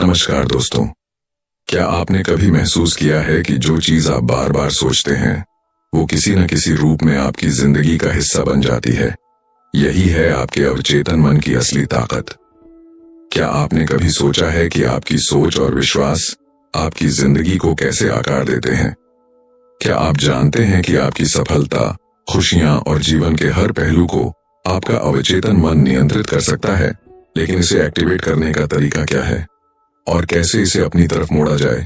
नमस्कार दोस्तों, क्या आपने कभी महसूस किया है कि जो चीज आप बार बार सोचते हैं वो किसी न किसी रूप में आपकी जिंदगी का हिस्सा बन जाती है। यही है आपके अवचेतन मन की असली ताकत। क्या आपने कभी सोचा है कि आपकी सोच और विश्वास आपकी जिंदगी को कैसे आकार देते हैं? क्या आप जानते हैं कि आपकी सफलता, खुशियां और जीवन के हर पहलू को आपका अवचेतन मन नियंत्रित कर सकता है? लेकिन इसे एक्टिवेट करने का तरीका क्या है और कैसे इसे अपनी तरफ मोड़ा जाए?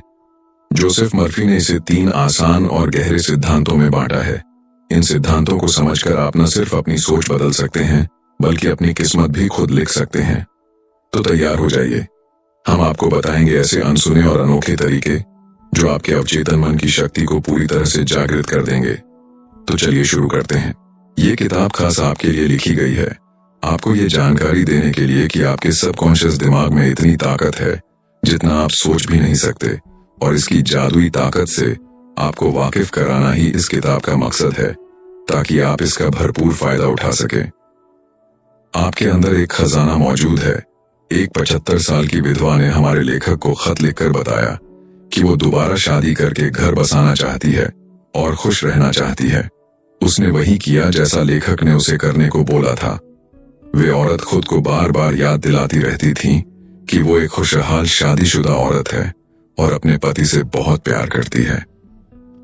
जोसेफ मर्फी ने इसे 3 आसान और गहरे सिद्धांतों में बांटा है। इन सिद्धांतों को समझकर आप न सिर्फ अपनी सोच बदल सकते हैं बल्कि अपनी किस्मत भी खुद लिख सकते हैं। तो तैयार हो जाइए, हम आपको बताएंगे ऐसे अनसुने और अनोखे तरीके जो आपके अवचेतन मन की शक्ति को पूरी तरह से जागृत कर देंगे। तो चलिए शुरू करते हैं। ये किताब खास आपके लिए लिखी गई है, आपको ये जानकारी देने के लिए कि आपके सबकॉन्शियस दिमाग में इतनी ताकत है जितना आप सोच भी नहीं सकते, और इसकी जादुई ताकत से आपको वाकिफ कराना ही इस किताब का मकसद है, ताकि आप इसका भरपूर फायदा उठा सकें। आपके अंदर एक खजाना मौजूद है। एक 75 साल की विधवा ने हमारे लेखक को खत लिखकर बताया कि वो दोबारा शादी करके घर बसाना चाहती है और खुश रहना चाहती है। उसने वही किया जैसा लेखक ने उसे करने को बोला था। वे औरत खुद को बार बार याद दिलाती रहती थी कि वो एक खुशहाल शादीशुदा औरत है और अपने पति से बहुत प्यार करती है।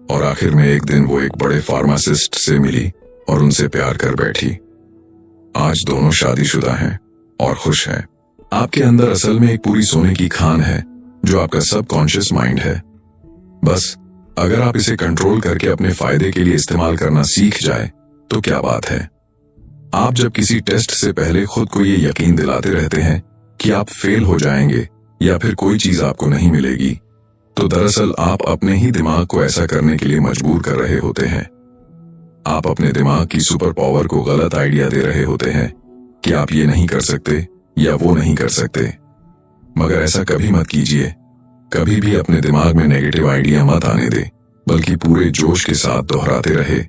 और आखिर में एक दिन वो एक बड़े फार्मासिस्ट से मिली और उनसे प्यार कर बैठी। आज दोनों शादीशुदा हैं और खुश हैं। आपके अंदर असल में एक पूरी सोने की खान है जो आपका सबकॉन्शियस माइंड है। बस अगर आप इसे कंट्रोल करके अपने फायदे के लिए इस्तेमाल करना सीख जाए तो क्या बात है। आप जब किसी टेस्ट से पहले खुद को ये यकीन दिलाते रहते हैं कि आप फेल हो जाएंगे या फिर कोई चीज आपको नहीं मिलेगी, तो दरअसल आप अपने ही दिमाग को ऐसा करने के लिए मजबूर कर रहे होते हैं। आप अपने दिमाग की सुपर पावर को गलत आइडिया दे रहे होते हैं कि आप ये नहीं कर सकते या वो नहीं कर सकते। मगर ऐसा कभी मत कीजिए। कभी भी अपने दिमाग में नेगेटिव आइडिया मत आने दे, बल्कि पूरे जोश के साथ दोहराते रहे,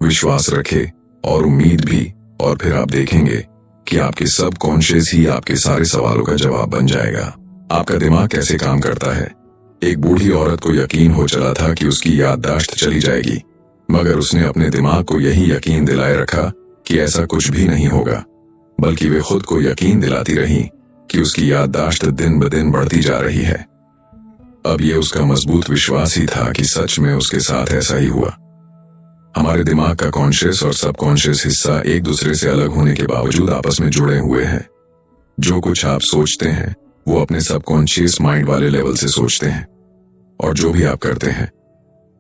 विश्वास रखे और उम्मीद भी, और फिर आप देखेंगे कि आपके सबकॉन्शियस ही आपके सारे सवालों का जवाब बन जाएगा। आपका दिमाग कैसे काम करता है? एक बूढ़ी औरत को यकीन हो चला था कि उसकी याददाश्त चली जाएगी, मगर उसने अपने दिमाग को यही यकीन दिलाए रखा कि ऐसा कुछ भी नहीं होगा, बल्कि वे खुद को यकीन दिलाती रही कि उसकी याददाश्त दिन ब दिन बढ़ती जा रही है। अब ये उसका मजबूत विश्वास ही था कि सच में उसके साथ ऐसा ही हुआ। हमारे दिमाग का कॉन्शियस और सबकॉन्शियस हिस्सा एक दूसरे से अलग होने के बावजूद आपस में जुड़े हुए हैं। जो कुछ आप सोचते हैं वो अपने सबकॉन्शियस माइंड वाले लेवल से सोचते हैं, और जो भी आप करते हैं,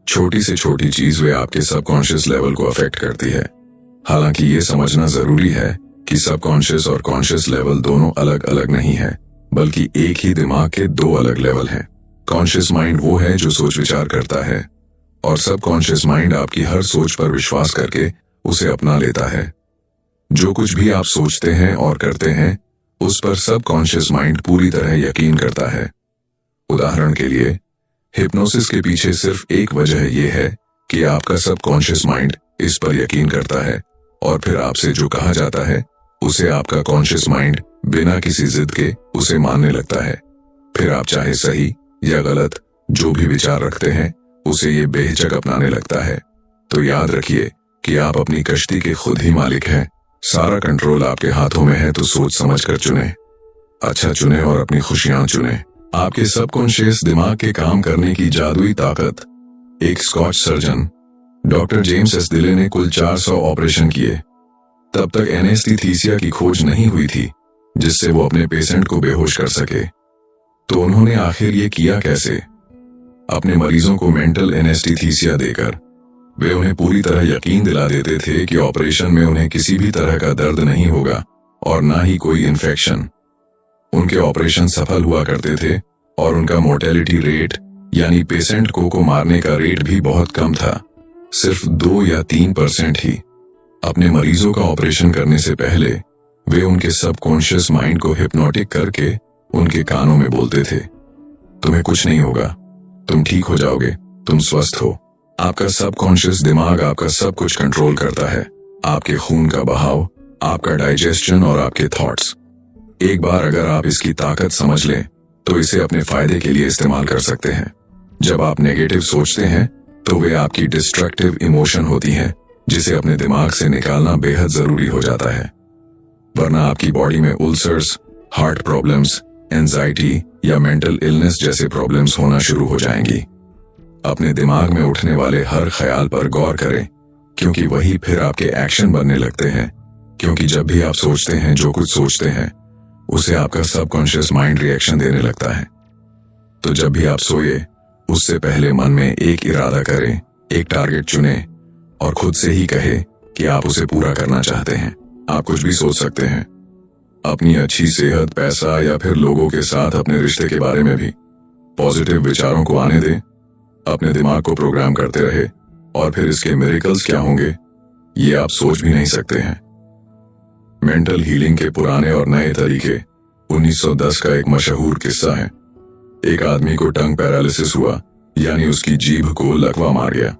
छोटी से छोटी चीज वे आपके सबकॉन्शियस लेवल को अफेक्ट करती है। हालांकि ये समझना जरूरी है कि सबकॉन्शियस और कॉन्शियस लेवल दोनों अलग अलग नहीं है, बल्कि एक ही दिमाग के 2 अलग लेवल हैं। कॉन्शियस माइंड वो है जो सोच विचार करता है, और सबकॉन्शियस माइंड आपकी हर सोच पर विश्वास करके उसे अपना लेता है। जो कुछ भी आप सोचते हैं और करते हैं उस पर सबकॉन्शियस माइंड पूरी तरह यकीन करता है। उदाहरण के लिए, हिप्नोसिस के पीछे सिर्फ एक वजह यह है कि आपका सबकॉन्शियस माइंड इस पर यकीन करता है, और फिर आपसे जो कहा जाता है उसे आपका कॉन्शियस माइंड बिना किसी जिद के उसे मानने लगता है। फिर आप चाहे सही या गलत जो भी विचार रखते हैं उसे ये बेहिचक अपनाने लगता है। तो याद रखिए कि आप अपनी कश्ती के खुद ही मालिक हैं। सारा कंट्रोल आपके हाथों में है, तो सोच समझ कर चुने, अच्छा चुने और अपनी खुशियां चुने। आपके सबकॉन्शियस दिमाग के काम करने की जादुई ताकत। एक Scotch surgeon doctor James Esdaile ने कुल 400 ऑपरेशन किए। तब तक एनेस्थीसिया की खोज नहीं हुई थी जिससे वो अपने पेशेंट को बेहोश कर सके। तो उन्होंने आखिर ये किया कैसे? अपने मरीजों को मेंटल एनेस्थीसिया देकर वे उन्हें पूरी तरह यकीन दिला देते थे कि ऑपरेशन में उन्हें किसी भी तरह का दर्द नहीं होगा और ना ही कोई इन्फेक्शन। उनके ऑपरेशन सफल हुआ करते थे और उनका मोर्टेलिटी रेट यानी पेशेंट को मारने का रेट भी बहुत कम था, सिर्फ 2 या 3% ही। अपने मरीजों का ऑपरेशन करने से पहले वे उनके सबकॉन्शियस माइंड को हिप्नोटिक करके उनके कानों में बोलते थे, तुम्हें कुछ नहीं होगा, तुम ठीक हो जाओगे, तुम स्वस्थ हो। आपका सबकॉन्शियस दिमाग आपका सब कुछ कंट्रोल करता है, आपके खून का बहाव, आपका डाइजेशन और आपके थॉट्स। एक बार अगर आप इसकी ताकत समझ लें तो इसे अपने फायदे के लिए इस्तेमाल कर सकते हैं। जब आप नेगेटिव सोचते हैं तो वे आपकी डिस्ट्रक्टिव इमोशन होती हैं, जिसे अपने दिमाग से निकालना बेहद जरूरी हो जाता है, वरना आपकी बॉडी में उल्सर्स, हार्ट प्रॉब्लम्स, एंजाइटी या मेंटल इलनेस जैसे प्रॉब्लम्स होना शुरू हो जाएंगी। अपने दिमाग में उठने वाले हर ख्याल पर गौर करें, क्योंकि वही फिर आपके एक्शन बनने लगते हैं। क्योंकि जब भी आप सोचते हैं, जो कुछ सोचते हैं उसे आपका सबकॉन्शियस माइंड रिएक्शन देने लगता है। तो जब भी आप सोए उससे पहले मन में एक इरादा करें, एक टारगेट चुनें और खुद से ही कहे कि आप उसे पूरा करना चाहते हैं। आप कुछ भी सोच सकते हैं, अपनी अच्छी सेहत, पैसा या फिर लोगों के साथ अपने रिश्ते के बारे में भी। पॉजिटिव विचारों को आने दें, अपने दिमाग को प्रोग्राम करते रहे और फिर इसके मिरेकल्स क्या होंगे ये आप सोच भी नहीं सकते हैं। मेंटल हीलिंग के पुराने और नए तरीके। 1910 का एक मशहूर किस्सा है। एक आदमी को टंग पैरालिसिस हुआ, यानी उसकी जीभ को लकवा मार गया।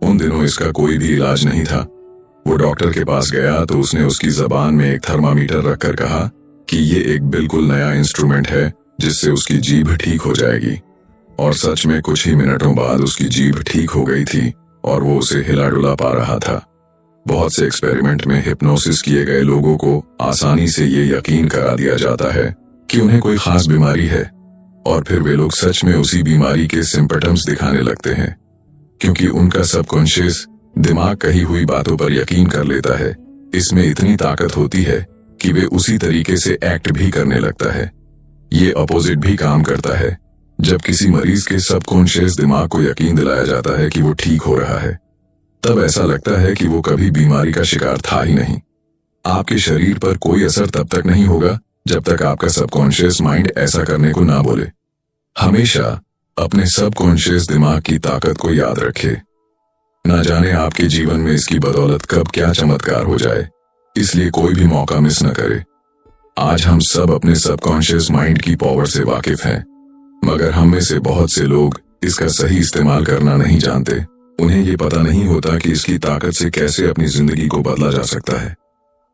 उन दिनों इसका कोई भी इलाज नहीं था। वो डॉक्टर के पास गया तो उसने उसकी जबान में एक थर्मामीटर रखकर कहा कि ये एक बिल्कुल नया इंस्ट्रूमेंट है जिससे उसकी जीभ ठीक हो जाएगी। और सच में कुछ ही मिनटों बाद उसकी जीभ ठीक हो गई थी और वो उसे हिला डुला पा रहा था। बहुत से एक्सपेरिमेंट में हिप्नोसिस किए गए लोगों को आसानी से ये यकीन करा दिया जाता है कि उन्हें कोई खास बीमारी है, और फिर वे लोग सच में उसी बीमारी के सिम्पटम्स दिखाने लगते हैं, क्योंकि उनका सबकॉन्शियस दिमाग कही हुई बातों पर यकीन कर लेता है। इसमें इतनी ताकत होती है कि वे उसी तरीके से एक्ट भी करने लगता है। ये अपोजिट भी काम करता है। जब किसी मरीज के सबकॉन्शियस दिमाग को यकीन दिलाया जाता है कि वो ठीक हो रहा है, तब ऐसा लगता है कि वो कभी बीमारी का शिकार था ही नहीं। आपके शरीर पर कोई असर तब तक नहीं होगा जब तक आपका सबकॉन्शियस माइंड ऐसा करने को ना बोले। हमेशा अपने सबकॉन्शियस दिमाग की ताकत को याद रखें। ना जाने आपके जीवन में इसकी बदौलत कब क्या चमत्कार हो जाए, इसलिए कोई भी मौका मिस न करे। आज हम सब अपने सबकॉन्शियस माइंड की पावर से वाकिफ हैं, मगर हम में से बहुत से लोग इसका सही इस्तेमाल करना नहीं जानते। उन्हें ये पता नहीं होता कि इसकी ताकत से कैसे अपनी जिंदगी को बदला जा सकता है।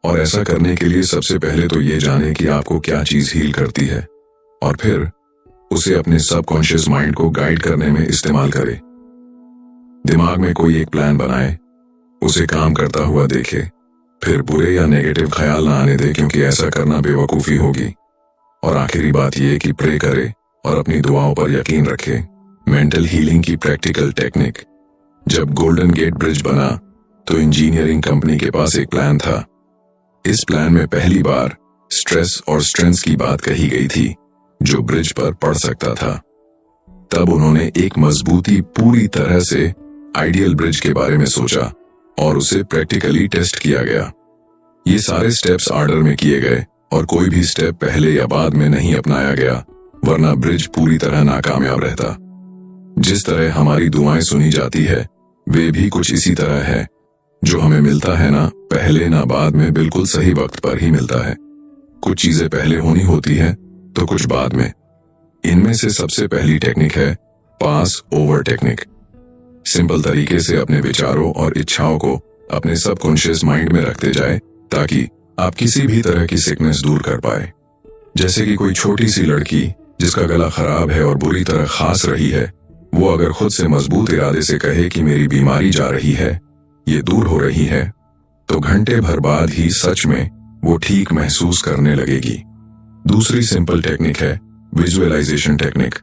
और ऐसा करने के लिए सबसे पहले तो ये जाने कि आपको क्या चीज हील करती है, और फिर उसे अपने सबकॉन्शियस माइंड को गाइड करने में इस्तेमाल करें। दिमाग में कोई एक प्लान बनाए, उसे काम करता हुआ देखे, फिर बुरे या नेगेटिव ख्याल ना आने दे, क्योंकि ऐसा करना बेवकूफी होगी। और आखिरी बात यह कि प्रे करे और अपनी दुआओं पर यकीन रखे। मेंटल हीलिंग की प्रैक्टिकल टेक्निक। जब गोल्डन गेट ब्रिज बना तो इंजीनियरिंग कंपनी के पास एक प्लान था। इस प्लान में पहली बार स्ट्रेस और स्ट्रेंथ की बात कही गई थी जो ब्रिज पर पड़ सकता था। तब उन्होंने एक मजबूती पूरी तरह से आइडियल ब्रिज के बारे में सोचा और उसे प्रैक्टिकली टेस्ट किया गया। ये सारे स्टेप्स ऑर्डर में किए गए और कोई भी स्टेप पहले या बाद में नहीं अपनाया गया, वरना ब्रिज पूरी तरह नाकामयाब रहता। जिस तरह हमारी दुआएं सुनी जाती है, वे भी कुछ इसी तरह है। जो हमें मिलता है ना पहले ना बाद में, बिल्कुल सही वक्त पर ही मिलता है। कुछ चीजें पहले होनी होती हैं तो कुछ बाद में। इनमें से सबसे पहली टेक्निक है पास ओवर टेक्निक। सिंपल तरीके से अपने विचारों और इच्छाओं को अपने सबकॉन्शियस माइंड में रखते जाए ताकि आप किसी भी तरह की सिकनेस दूर कर पाए। जैसे कि कोई छोटी सी लड़की जिसका गला खराब है और बुरी तरह खांस रही है, वो अगर खुद से मजबूत इरादे से कहे कि मेरी बीमारी जा रही है, ये दूर हो रही है, तो घंटे भर बाद ही सच में वो ठीक महसूस करने लगेगी। दूसरी सिंपल टेक्निक है विजुअलाइजेशन टेक्निक।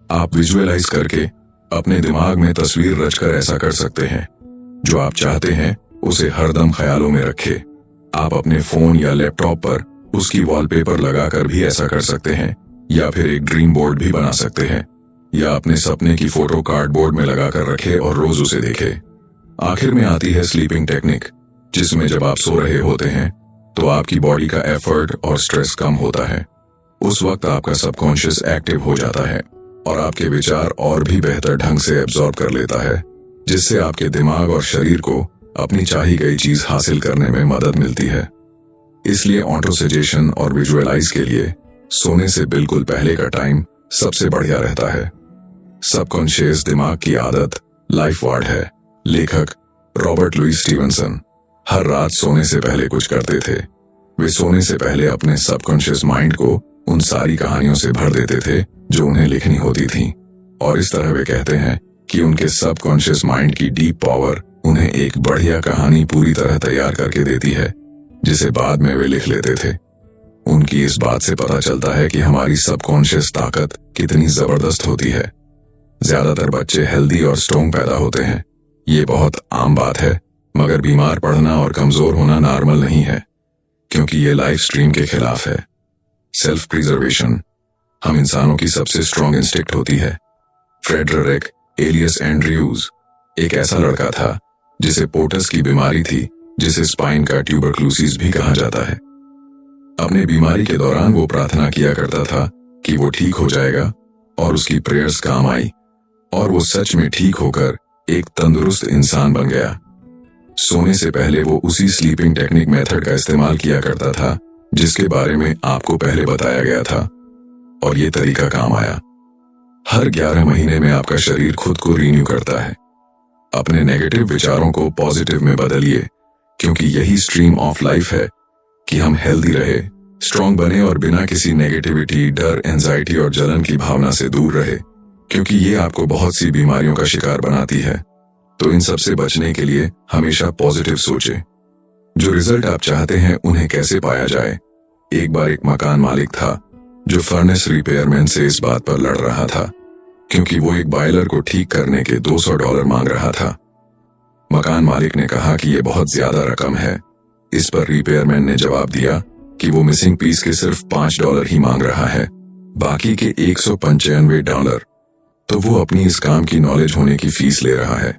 आप विजुअलाइज करके अपने दिमाग में तस्वीर रचकर ऐसा कर सकते हैं। जो आप चाहते हैं उसे हरदम ख्यालों में रखें। आप अपने फोन या लैपटॉप पर उसकी वॉलपेपर लगाकर भी ऐसा कर सकते हैं, या फिर एक ड्रीम बोर्ड भी बना सकते हैं, या अपने सपने की फोटो कार्डबोर्ड में लगाकर रखें और रोज उसे देखें। आखिर में आती है स्लीपिंग टेक्निक, जिसमें जब आप सो रहे होते हैं तो आपकी बॉडी का एफर्ट और स्ट्रेस कम होता है। उस वक्त आपका सबकॉन्शियस एक्टिव हो जाता है और आपके विचार और भी बेहतर ढंग से एब्जॉर्ब कर लेता है, जिससे आपके दिमाग और शरीर को अपनी चाही गई चीज हासिल करने में मदद मिलती है। इसलिए ऑटो सजेशन और विजुअलाइज के लिए सोने से बिल्कुल पहले का टाइम सबसे बढ़िया रहता है। सबकॉन्शियस दिमाग की आदत लाइफ वर्ड है। लेखक रॉबर्ट लुइस स्टीवनसन हर रात सोने से पहले कुछ करते थे। वे सोने से पहले अपने सबकॉन्शियस माइंड को उन सारी कहानियों से भर देते थे जो उन्हें लिखनी होती थी। और इस तरह वे कहते हैं कि उनके सबकॉन्शियस माइंड की डीप पावर उन्हें एक बढ़िया कहानी पूरी तरह तैयार करके देती है, जिसे बाद में वे लिख लेते थे। उनकी इस बात से पता चलता है कि हमारी सबकॉन्शियस ताकत कितनी जबरदस्त होती है। ज्यादातर बच्चे हेल्दी और स्ट्रॉन्ग पैदा होते हैं, ये बहुत आम बात है, मगर बीमार पड़ना और कमजोर होना नॉर्मल नहीं है, क्योंकि ये लाइफ स्ट्रीम के खिलाफ है। सेल्फ प्रिजर्वेशन हम इंसानों की सबसे स्ट्रॉन्ग इंस्टिक्ट होती है। फ्रेडरिक एलियस एंड्रयूज एक ऐसा लड़का था जिसे पोटस की बीमारी थी, जिसे स्पाइन का ट्यूबरक्लोसिस भी कहा जाता है। अपने बीमारी के दौरान वो प्रार्थना किया करता था कि वो ठीक हो जाएगा, और उसकी प्रेयर्स काम आई और वो सच में ठीक होकर एक तंदुरुस्त इंसान बन गया। सोने से पहले वो उसी स्लीपिंग टेक्निक मेथड का इस्तेमाल किया करता था जिसके बारे में आपको पहले बताया गया था, और ये तरीका काम आया। हर 11 महीने में आपका शरीर खुद को रीन्यू करता है। अपने नेगेटिव विचारों को पॉजिटिव में बदलिए, क्योंकि यही स्ट्रीम ऑफ लाइफ है कि हम हेल्दी रहे, स्ट्रॉन्ग बने और बिना किसी नेगेटिविटी, डर, एंजाइटी और जलन की भावना से दूर रहे, क्योंकि ये आपको बहुत सी बीमारियों का शिकार बनाती है। तो इन सब से बचने के लिए हमेशा पॉजिटिव सोचें। जो रिजल्ट आप चाहते हैं उन्हें कैसे पाया जाए। एक बार एक मकान मालिक था जो फर्नेस रिपेयरमैन से इस बात पर लड़ रहा था, क्योंकि वो एक बॉयलर को ठीक करने के $200 मांग रहा था। मकान मालिक ने कहा कि यह बहुत ज्यादा रकम है। इस पर रिपेयरमैन ने जवाब दिया कि वो मिसिंग पीस के सिर्फ $5 ही मांग रहा है, बाकी के $195। तो वो अपनी इस काम की नॉलेज होने की फीस ले रहा है।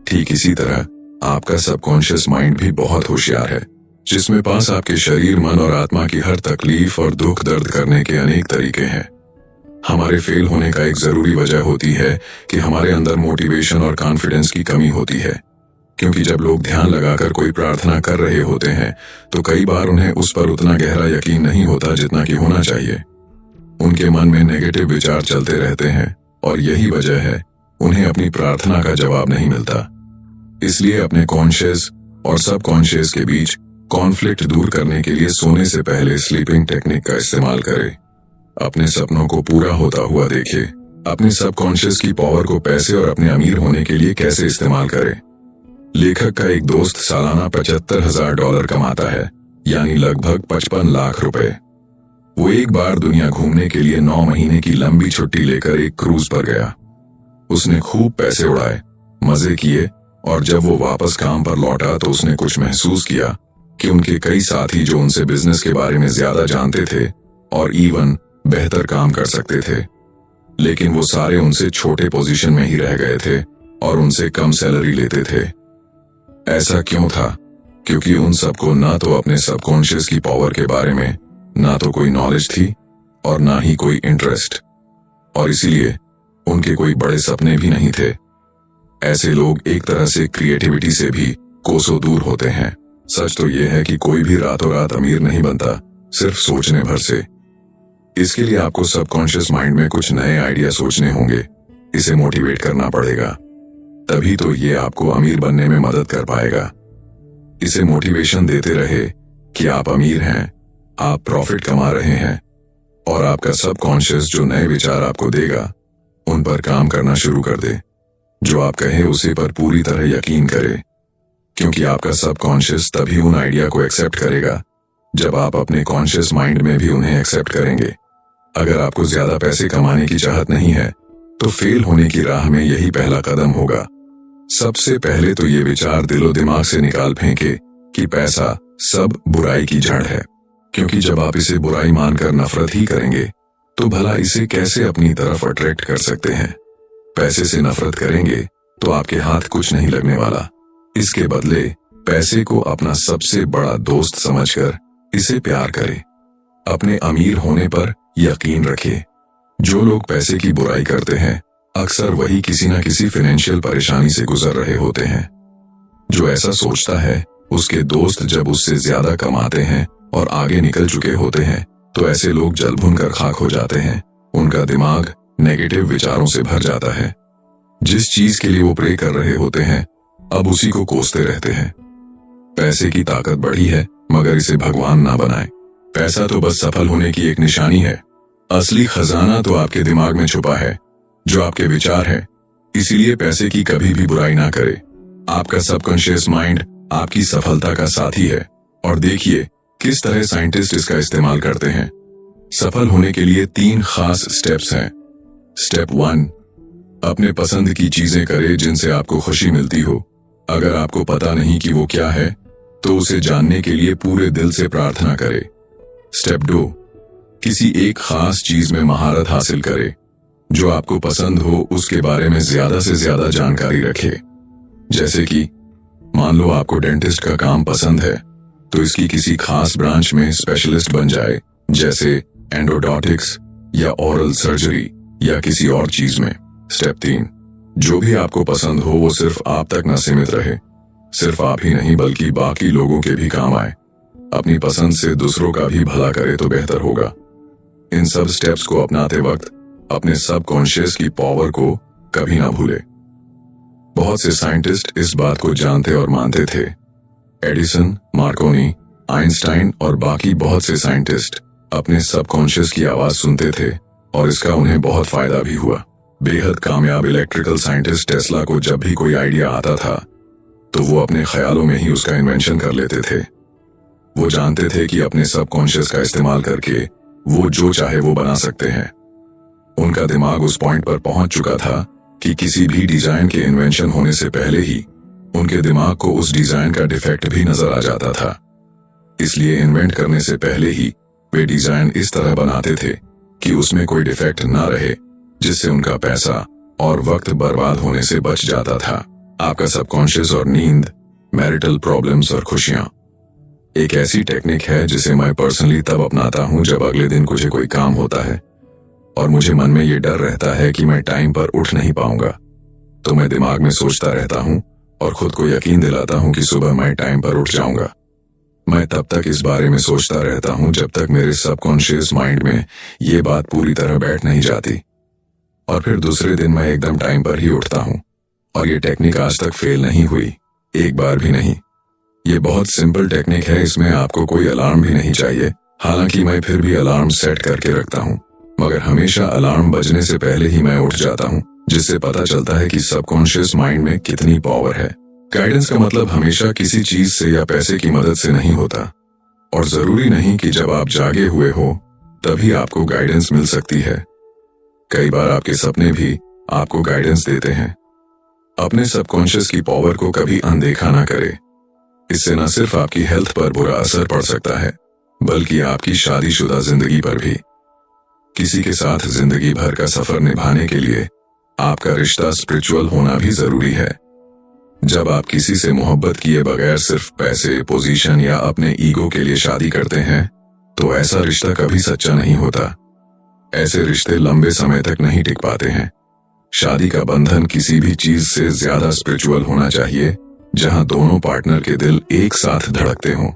ठीक इसी तरह आपका सबकॉन्शियस माइंड भी बहुत होशियार है, जिसमें पास आपके शरीर, मन और आत्मा की हर तकलीफ और दुख दर्द करने के अनेक तरीके हैं। हमारे फेल होने का एक जरूरी वजह होती है कि हमारे अंदर मोटिवेशन और कॉन्फिडेंस की कमी होती है, क्योंकि जब लोग ध्यान लगाकर कोई प्रार्थना कर रहे होते हैं तो कई बार उन्हें उस पर उतना गहरा यकीन नहीं होता जितना कि होना चाहिए। उनके मन में नेगेटिव विचार चलते रहते हैं, और यही वजह है उन्हें अपनी प्रार्थना का जवाब नहीं मिलता। इसलिए अपने कॉन्शियस और सबकॉन्शियस के बीच कॉन्फ्लिक्ट दूर करने के लिए सोने से पहले स्लीपिंग टेक्निक का इस्तेमाल करें। अपने सपनों को पूरा होता हुआ देखिए। अपने सबकॉन्शियस की पावर को पैसे और अपने अमीर होने के लिए कैसे इस्तेमाल करें। लेखक का एक दोस्त सालाना $75,000 कमाता है, यानी लगभग 55 लाख रुपए। वो एक बार दुनिया घूमने के लिए 9 महीने की लंबी छुट्टी लेकर एक क्रूज पर गया। उसने खूब पैसे उड़ाए, मजे किए, और जब वो वापस काम पर लौटा तो उसने कुछ महसूस किया कि उनके कई साथी जो उनसे बिजनेस के बारे में ज्यादा जानते थे और इवन बेहतर काम कर सकते थे, लेकिन वो सारे उनसे छोटे पोजीशन में ही रह गए थे और उनसे कम सैलरी लेते थे। ऐसा क्यों था? क्योंकि उन सबको ना तो अपने सबकॉन्शियस की पावर के बारे में ना तो कोई नॉलेज थी और ना ही कोई इंटरेस्ट, और इसीलिए उनके कोई बड़े सपने भी नहीं थे। ऐसे लोग एक तरह से क्रिएटिविटी से भी कोसों दूर होते हैं। सच तो यह है कि कोई भी रातों रात अमीर नहीं बनता, सिर्फ सोचने भर से। इसके लिए आपको सबकॉन्शियस माइंड में कुछ नए आइडिया सोचने होंगे, इसे मोटिवेट करना पड़ेगा, तभी तो ये आपको अमीर बनने में मदद कर पाएगा। इसे मोटिवेशन देते रहे कि आप अमीर हैं, आप प्रॉफिट कमा रहे हैं, और आपका सबकॉन्शियस जो नए विचार आपको देगा उन पर काम करना शुरू कर दे। जो आप कहे उसे पर पूरी तरह यकीन करे, क्योंकि आपका सबकॉन्शियस तभी उन आइडिया को एक्सेप्ट करेगा जब आप अपने कॉन्शियस माइंड में भी उन्हें एक्सेप्ट करेंगे। अगर आपको ज्यादा पैसे कमाने की चाहत नहीं है तो फेल होने की राह में यही पहला कदम होगा। सबसे पहले तो ये विचार दिलो दिमाग से निकाल फेंके कि पैसा सब बुराई की जड़ है, क्योंकि जब आप इसे बुराई मानकर नफरत ही करेंगे तो भला इसे कैसे अपनी तरफ अट्रैक्ट कर सकते हैं। पैसे से नफरत करेंगे तो आपके हाथ कुछ नहीं लगने वाला। इसके बदले पैसे को अपना सबसे बड़ा दोस्त समझकर इसे प्यार करें। अपने अमीर होने पर यकीन रखें। जो लोग पैसे की बुराई करते हैं अक्सर वही किसी न किसी फाइनेंशियल परेशानी से गुजर रहे होते हैं। जो ऐसा सोचता है उसके दोस्त जब उससे ज्यादा कमाते हैं और आगे निकल चुके होते हैं तो ऐसे लोग जल भुनकर खाक हो जाते हैं। उनका दिमाग नेगेटिव विचारों से भर जाता है। जिस चीज के लिए वो प्रे कर रहे होते हैं अब उसी को कोसते रहते हैं। पैसे की ताकत बड़ी है, मगर इसे भगवान ना बनाए। पैसा तो बस सफल होने की एक निशानी है, असली खजाना तो आपके दिमाग में छुपा है, जो आपके विचार है। इसीलिए पैसे की कभी भी बुराई ना करे। आपका सबकॉन्शियस माइंड आपकी सफलता का साथी है। और देखिए किस तरह साइंटिस्ट इसका इस्तेमाल करते हैं। सफल होने के लिए 3 खास स्टेप्स हैं। स्टेप 1, अपने पसंद की चीजें करें जिनसे आपको खुशी मिलती हो। अगर आपको पता नहीं कि वो क्या है, तो उसे जानने के लिए पूरे दिल से प्रार्थना करें। स्टेप 2, किसी एक खास चीज में महारत हासिल करें। जो आपको पसंद हो उसके बारे में ज्यादा से ज्यादा जानकारी रखें। जैसे कि मान लो आपको डेंटिस्ट का काम पसंद है, तो इसकी किसी खास ब्रांच में स्पेशलिस्ट बन जाए, जैसे एंडोडोंटिक्स या ओरल सर्जरी या किसी और चीज में। स्टेप 3, जो भी आपको पसंद हो वो सिर्फ आप तक न सीमित रहे। सिर्फ आप ही नहीं बल्कि बाकी लोगों के भी काम आए। अपनी पसंद से दूसरों का भी भला करे तो बेहतर होगा। इन सब स्टेप्स को अपनाते वक्त अपने सबकॉन्शियस की पावर को कभी ना भूले। बहुत से साइंटिस्ट इस बात को जानते और मानते थे। एडिसन, मार्कोनी, आइंस्टाइन और बाकी बहुत से साइंटिस्ट अपने सबकॉन्शियस की आवाज सुनते थे और इसका उन्हें बहुत फायदा भी हुआ। बेहद कामयाब इलेक्ट्रिकल साइंटिस्ट टेस्ला को जब भी कोई आइडिया आता था, तो वो अपने ख्यालों में ही उसका इन्वेंशन कर लेते थे। वो जानते थे कि अपने सबकॉन्शियस का इस्तेमाल करके वो जो चाहे वो बना सकते हैं। उनका दिमाग उस पॉइंट पर पहुंच चुका था कि किसी भी डिजाइन के इन्वेंशन होने से पहले ही उनके दिमाग को उस डिजाइन का डिफेक्ट भी नजर आ जाता था। इसलिए इन्वेंट करने से पहले ही वे डिजाइन इस तरह बनाते थे कि उसमें कोई डिफेक्ट ना रहे, जिससे उनका पैसा और वक्त बर्बाद होने से बच जाता था। आपका सबकॉन्शियस और नींद, मैरिटल प्रॉब्लम्स और खुशियां एक ऐसी टेक्निक है जिसे मैं पर्सनली तब अपनाता हूं जब अगले दिन मुझे कोई काम होता है और मुझे मन में ये डर रहता है कि मैं टाइम पर उठ नहीं पाऊंगा। तो मैं दिमाग में सोचता रहता हूं और खुद को यकीन दिलाता हूं कि सुबह मैं टाइम पर उठ जाऊंगा। मैं तब तक इस बारे में सोचता रहता हूं जब तक मेरे सबकॉन्शियस माइंड में ये बात पूरी तरह बैठ नहीं जाती, और फिर दूसरे दिन मैं एकदम टाइम पर ही उठता हूं। और ये टेक्निक आज तक फेल नहीं हुई, एक बार भी नहीं। ये बहुत सिंपल टेक्निक है, इसमें आपको कोई अलार्म भी नहीं चाहिए। हालांकि मैं फिर भी अलार्म सेट करके रखता हूं, मगर हमेशा अलार्म बजने से पहले ही मैं उठ जाता हूं, जिससे पता चलता है कि सबकॉन्शियस माइंड में कितनी पावर है। गाइडेंस का मतलब हमेशा किसी चीज से या पैसे की मदद से नहीं होता, और जरूरी नहीं कि जब आप जागे हुए हो तभी आपको गाइडेंस मिल सकती है। कई बार आपके सपने भी आपको गाइडेंस देते हैं। अपने सबकॉन्शियस की पावर को कभी अनदेखा ना करें। इससे न सिर्फ आपकी हेल्थ पर बुरा असर पड़ सकता है, बल्कि आपकी शादीशुदा जिंदगी पर भी। किसी के साथ जिंदगी भर का सफर निभाने के लिए आपका रिश्ता स्पिरिचुअल होना भी जरूरी है। जब आप किसी से मोहब्बत किए बगैर सिर्फ पैसे, पोजीशन या अपने ईगो के लिए शादी करते हैं, तो ऐसा रिश्ता कभी सच्चा नहीं होता। ऐसे रिश्ते लंबे समय तक नहीं टिक पाते हैं। शादी का बंधन किसी भी चीज से ज्यादा स्पिरिचुअल होना चाहिए, जहां दोनों पार्टनर के दिल एक साथ धड़कते हों,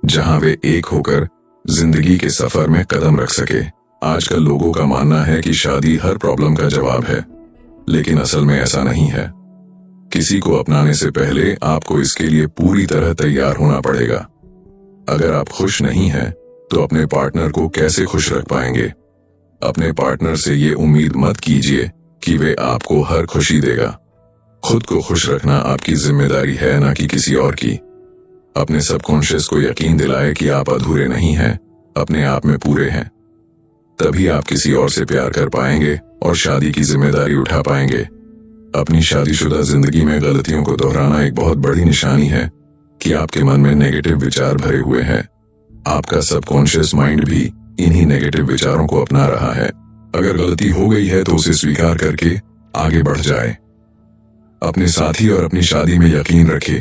जहां वे एक होकर जिंदगी के सफर में कदम रख सके। आजकल लोगों का मानना है कि शादी हर प्रॉब्लम का जवाब है, लेकिन असल में ऐसा नहीं है। किसी को अपनाने से पहले आपको इसके लिए पूरी तरह तैयार होना पड़ेगा। अगर आप खुश नहीं हैं, तो अपने पार्टनर को कैसे खुश रख पाएंगे? अपने पार्टनर से ये उम्मीद मत कीजिए कि वे आपको हर खुशी देगा। खुद को खुश रखना आपकी जिम्मेदारी है, ना कि किसी और की। अपने सबकॉन्शियस को यकीन दिलाए कि आप अधूरे नहीं हैं, अपने आप में पूरे हैं। तभी आप किसी और से प्यार कर पाएंगे और शादी की जिम्मेदारी उठा पाएंगे। अपनी शादीशुदा जिंदगी में गलतियों को दोहराना एक बहुत बड़ी निशानी है कि आपके मन में नेगेटिव विचार भरे हुए हैं। आपका सबकॉन्शियस माइंड भी इन्हीं नेगेटिव विचारों को अपना रहा है। अगर गलती हो गई है तो उसे स्वीकार करके आगे बढ़ जाए। अपने साथी और अपनी शादी में यकीन रखे,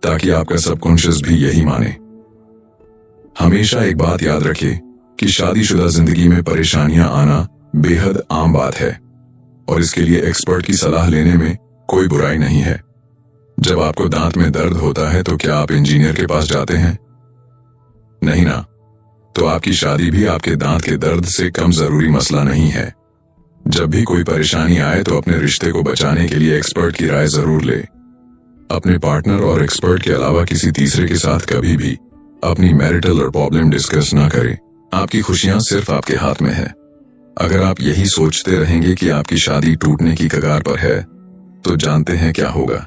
ताकि आपका सबकॉन्शियस भी यही माने। हमेशा एक बात याद रखे कि शादीशुदा जिंदगी में परेशानियां आना बेहद आम बात है, और इसके लिए एक्सपर्ट की सलाह लेने में कोई बुराई नहीं है। जब आपको दांत में दर्द होता है तो क्या आप इंजीनियर के पास जाते हैं? नहीं ना। तो आपकी शादी भी आपके दांत के दर्द से कम जरूरी मसला नहीं है। जब भी कोई परेशानी आए तो अपने रिश्ते को बचाने के लिए एक्सपर्ट की राय जरूर ले। अपने पार्टनर और एक्सपर्ट के अलावा किसी तीसरे के साथ कभी भी अपनी मैरिटल और प्रॉब्लम डिस्कस ना करें। आपकी खुशियां सिर्फ आपके हाथ में है। अगर आप यही सोचते रहेंगे कि आपकी शादी टूटने की कगार पर है, तो जानते हैं क्या होगा।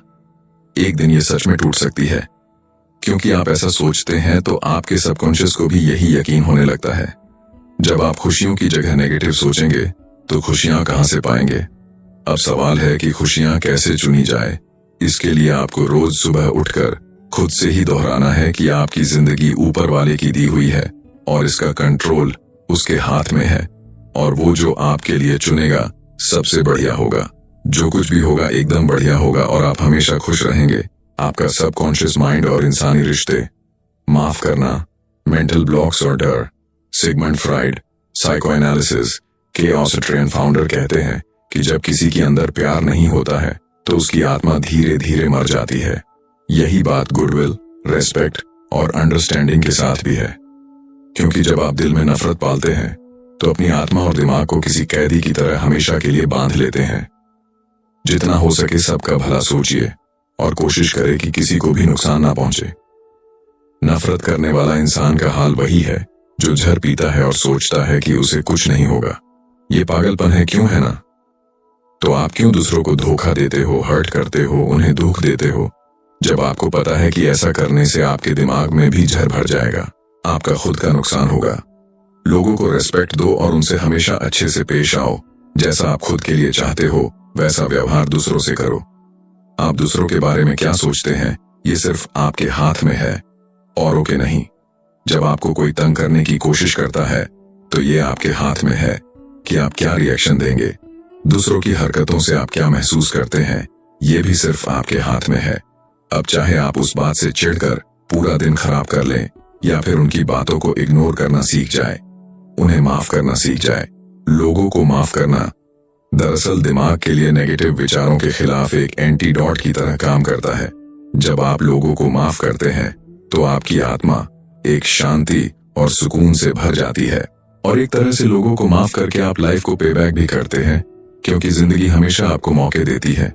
एक दिन ये सच में टूट सकती है। क्योंकि आप ऐसा सोचते हैं तो आपके सबकॉन्शियस को भी यही यकीन होने लगता है। जब आप खुशियों की जगह नेगेटिव सोचेंगे तो खुशियां कहां से पाएंगे। अब सवाल है कि खुशियां कैसे चुनी जाए। इसके लिए आपको रोज सुबह उठकर खुद से ही दोहराना है कि आपकी जिंदगी ऊपर वाले की दी हुई है और इसका कंट्रोल उसके हाथ में है, और वो जो आपके लिए चुनेगा सबसे बढ़िया होगा। जो कुछ भी होगा एकदम बढ़िया होगा और आप हमेशा खुश रहेंगे। आपका सबकॉन्शियस माइंड और इंसानी रिश्ते। माफ करना, मेंटल ब्लॉक्स और डर। सिगमंड फ्राइड, साइको एनालिसिस के ऑस्ट्रियन फाउंडर कहते हैं कि जब किसी के अंदर प्यार नहीं होता है तो उसकी आत्मा धीरे धीरे मर जाती है। यही बात गुडविल, रेस्पेक्ट और अंडरस्टैंडिंग के साथ भी है। क्योंकि जब आप दिल में नफरत पालते हैं तो अपनी आत्मा और दिमाग को किसी कैदी की तरह हमेशा के लिए बांध लेते हैं। जितना हो सके सबका भला सोचिए और कोशिश करें कि किसी को भी नुकसान ना पहुंचे। नफरत करने वाला इंसान का हाल वही है जो जहर पीता है और सोचता है कि उसे कुछ नहीं होगा। ये पागलपन है, क्यों है ना? तो आप क्यों दूसरों को धोखा देते हो, हर्ट करते हो, उन्हें दुख देते हो, जब आपको पता है कि ऐसा करने से आपके दिमाग में भी जहर भर जाएगा, आपका खुद का नुकसान होगा। लोगों को रेस्पेक्ट दो और उनसे हमेशा अच्छे से पेश आओ। जैसा आप खुद के लिए चाहते हो वैसा व्यवहार दूसरों से करो। आप दूसरों के बारे में क्या सोचते हैं ये सिर्फ आपके हाथ में है, औरों के नहीं। जब आपको कोई तंग करने की कोशिश करता है तो ये आपके हाथ में है कि आप क्या रिएक्शन देंगे। दूसरों की हरकतों से आप क्या महसूस करते हैं ये भी सिर्फ आपके हाथ में है। अब चाहे आप उस बात से चिढ़कर पूरा दिन खराब कर लें या फिर उनकी बातों को इग्नोर करना सीख जाए, उन्हें माफ करना सीख जाए। लोगों को माफ करना दरअसल दिमाग के लिए नेगेटिव विचारों के खिलाफ एक एंटीडोट की तरह काम करता है। जब आप लोगों को माफ करते हैं तो आपकी आत्मा एक शांति और सुकून से भर जाती है, और एक तरह से लोगों को माफ करके आप लाइफ को पेबैक भी करते हैं, क्योंकि जिंदगी हमेशा आपको मौके देती है।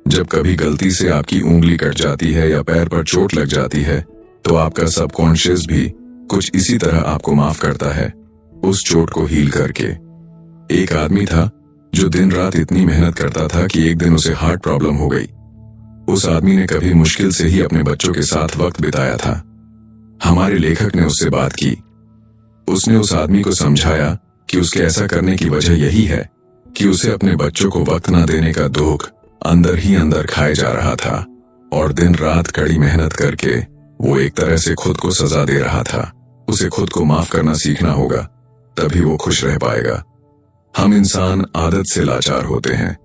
जब कभी गलती से आपकी उंगली कट जाती है या पैर पर चोट लग जाती है तो आपका सबकॉन्शियस भी कुछ इसी तरह आपको माफ करता है, उस चोट को हील करके। एक आदमी था जो दिन रात इतनी मेहनत करता था कि एक दिन उसे हार्ट प्रॉब्लम हो गई। उस आदमी ने कभी मुश्किल से ही अपने बच्चों के साथ वक्त बिताया था। हमारे लेखक ने उससे बात की। उसने उस आदमी को समझाया कि उसके ऐसा करने की वजह यही है कि उसे अपने बच्चों को वक्त न देने का दुख अंदर ही अंदर खाए जा रहा था, और दिन रात कड़ी मेहनत करके वो एक तरह से खुद को सजा दे रहा था। उसे खुद को माफ करना सीखना होगा, तभी वो खुश रह पाएगा। हम इंसान आदत से लाचार होते हैं।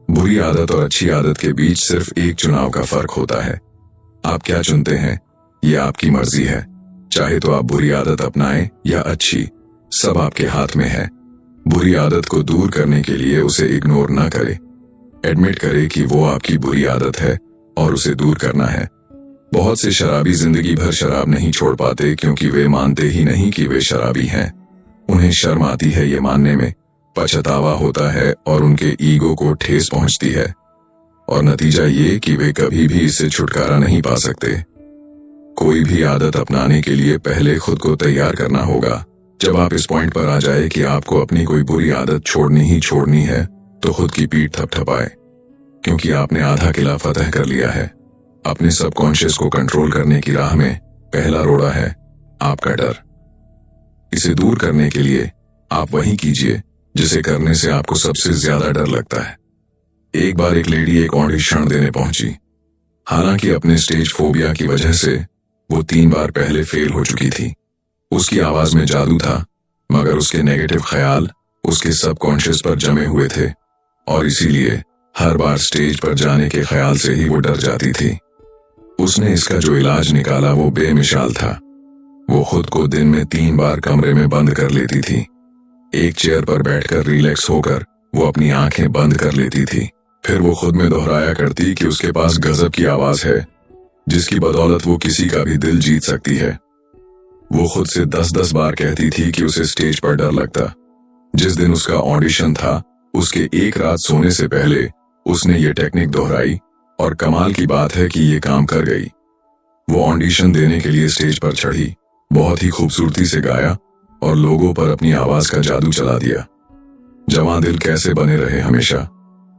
बुरी आदत और अच्छी आदत के बीच सिर्फ एक चुनाव का फर्क होता है। आप क्या चुनते हैं ये आपकी मर्जी है। चाहे तो आप बुरी आदत अपनाएं या अच्छी, सब आपके हाथ में है। बुरी आदत को दूर करने के लिए उसे इग्नोर ना करें। एडमिट करें कि वो आपकी बुरी आदत है और उसे दूर करना है। बहुत से शराबी जिंदगी भर शराब नहीं छोड़ पाते क्योंकि वे मानते ही नहीं कि वे शराबी हैं। उन्हें शर्म आती है ये मानने में, पछतावा होता है और उनके ईगो को ठेस पहुंचती है, और नतीजा ये कि वे कभी भी इससे छुटकारा नहीं पा सकते। कोई भी आदत अपनाने के लिए पहले खुद को तैयार करना होगा। जब आप इस पॉइंट पर आ जाए कि आपको अपनी कोई बुरी आदत छोड़नी ही छोड़नी है तो खुद की पीठ थपथपाए, क्योंकि आपने आधा किला फतह कर लिया है। अपने सबकॉन्शियस को कंट्रोल करने की राह में पहला रोड़ा है आपका डर। इसे दूर करने के लिए आप वही कीजिए जिसे करने से आपको सबसे ज्यादा डर लगता है। एक बार एक लेडी एक ऑडिशन देने पहुंची। हालांकि अपने स्टेज फोबिया की वजह से वो 3 बार पहले फेल हो चुकी थी। उसकी आवाज में जादू था, मगर उसके नेगेटिव ख्याल उसके सबकॉन्शियस पर जमे हुए थे, और इसीलिए हर बार स्टेज पर जाने के ख्याल से ही वो डर जाती थी। उसने इसका जो इलाज निकाला वो बेमिसाल था। वो खुद को दिन में 3 बार कमरे में बंद कर लेती थी। एक चेयर पर बैठकर रिलैक्स होकर वो अपनी आंखें बंद कर लेती थी। फिर वो खुद में दोहराया करती कि उसके पास गजब की आवाज है जिसकी बदौलत वो किसी का भी दिल जीत सकती है। वो खुद से 10-10 बार कहती थी कि उसे स्टेज पर डर लगता। जिस दिन उसका ऑडिशन था उसके एक रात सोने से पहले उसने ये टेक्निक दोहराई, और कमाल की बात है कि ये काम कर गई। वो ऑडिशन देने के लिए स्टेज पर चढ़ी, बहुत ही खूबसूरती से गाया और लोगों पर अपनी आवाज का जादू चला दिया। जवां दिल कैसे बने रहे हमेशा।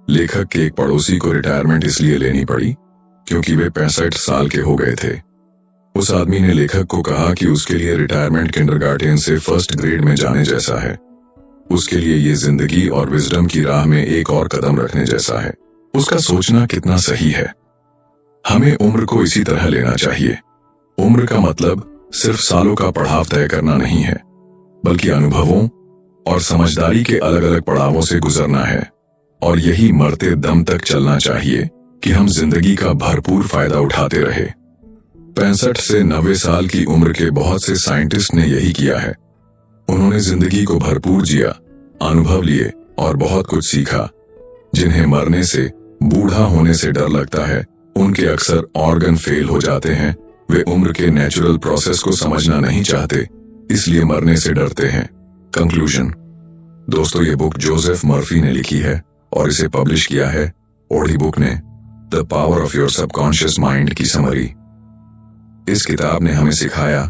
लेखक के एक पड़ोसी को रिटायरमेंट इसलिए लेनी पड़ी क्योंकि वे 65 साल के हो गए थे। उस आदमी ने लेखक को कहा कि उसके लिए रिटायरमेंट किंडरगार्टन से फर्स्ट ग्रेड में जाने जैसा है। उसके लिए ये जिंदगी और विजडम की राह में एक और कदम रखने जैसा है। उसका सोचना कितना सही है। हमें उम्र को इसी तरह लेना चाहिए। उम्र का मतलब सिर्फ सालों का पड़ाव तय करना नहीं है, बल्कि अनुभवों और समझदारी के अलग अलग पड़ावों से गुजरना है। और यही मरते दम तक चलना चाहिए कि हम जिंदगी का भरपूर फायदा उठाते रहे। 65 से 90 साल की उम्र के बहुत से साइंटिस्ट ने यही किया है। उन्होंने जिंदगी को भरपूर जिया, अनुभव लिए और बहुत कुछ सीखा। जिन्हें मरने से, बूढ़ा होने से डर लगता है, उनके अक्सर ऑर्गन फेल हो जाते हैं। वे उम्र के नेचुरल प्रोसेस को समझना नहीं चाहते, इसलिए मरने से डरते हैं। कंक्लूजन। दोस्तों, ये बुक जोसेफ मर्फी ने लिखी है और इसे पब्लिश किया है ओडी बुक ने। The power of your subconscious mind की समरी। इस किताब ने हमें सिखाया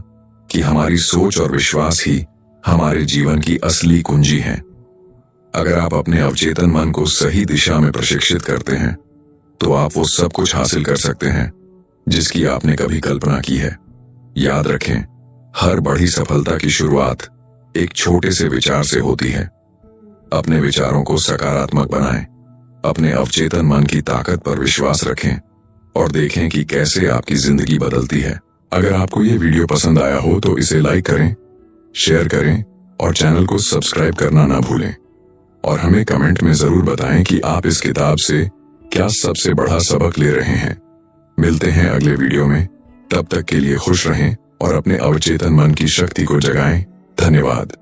कि हमारी सोच और विश्वास ही हमारे जीवन की असली कुंजी हैं। अगर आप अपने अवचेतन मन को सही दिशा में प्रशिक्षित करते हैं तो आप वो सब कुछ हासिल कर सकते हैं जिसकी आपने कभी कल्पना की है। याद रखें, हर बड़ी सफलता की शुरुआत एक छोटे से विचार से होती है। अपने विचारों को सकारात्मक बनाएं, अपने अवचेतन मन की ताकत पर विश्वास रखें और देखें कि कैसे आपकी जिंदगी बदलती है। अगर आपको ये वीडियो पसंद आया हो तो इसे लाइक करें, शेयर करें और चैनल को सब्सक्राइब करना ना भूलें। और हमें कमेंट में जरूर बताएं कि आप इस किताब से क्या सबसे बड़ा सबक ले रहे हैं। मिलते हैं अगले वीडियो में। तब तक के लिए खुश रहें और अपने अवचेतन मन की शक्ति को जगाएं। धन्यवाद।